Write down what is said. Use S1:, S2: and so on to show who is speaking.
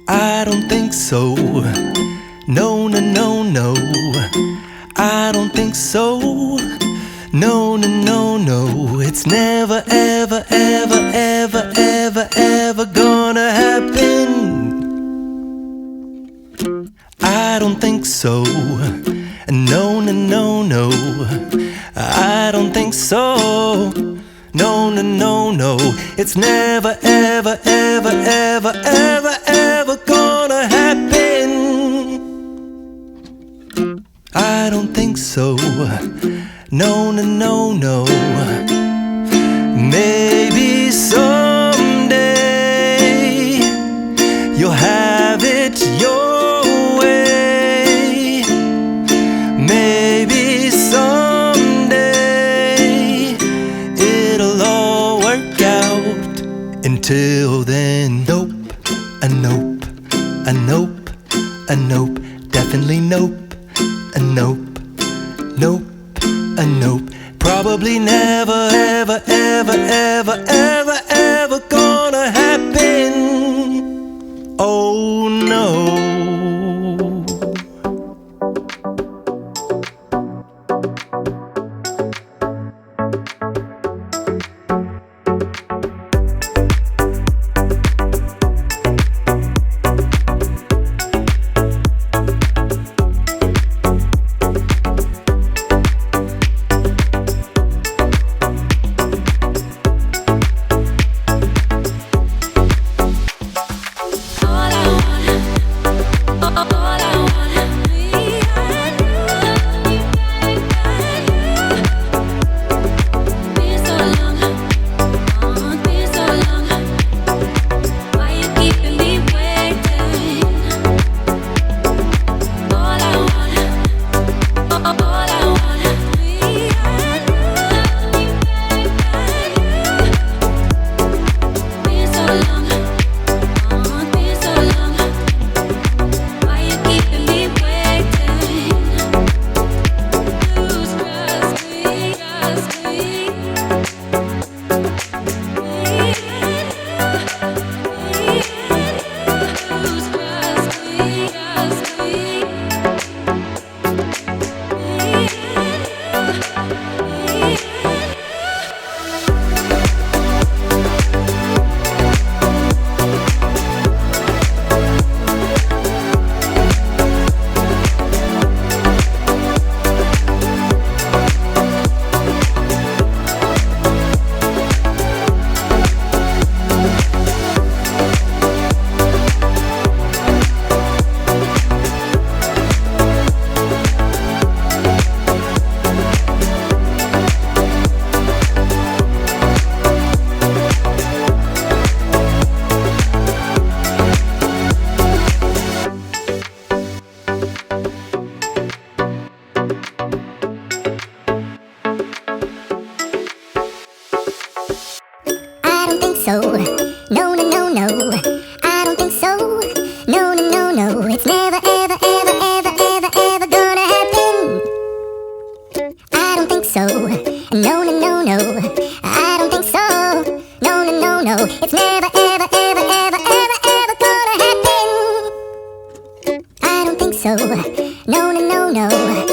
S1: I don't think so. No, no, no, no. I don't think so. No, no, no, no. It's never, ever, ever, ever, ever, ever gonna happen. I don't think so. No, no, no, no. I don't think so. No, no, no, no. It's never, ever, ever, ever, ever, ever gonna happen. I don't think so. No, no, no, no. Maybe someday you'll have it your way. Maybe someday it'll all work out. Until then, nope, a nope, a nope, a nope, definitely nope, a nope, nope, a nope. Probably never, ever, ever, ever, ever, ever gonna happen. Oh no.
S2: So, no, no, no, no. I don't think so. No, no, no, no. It's never, ever, ever, ever, ever, ever gonna happen. I don't think so. No, no, no, no. I don't think so. No, no, no, no. It's never, ever, ever, ever, ever, ever gonna happen. I don't think so. No, no, no, no.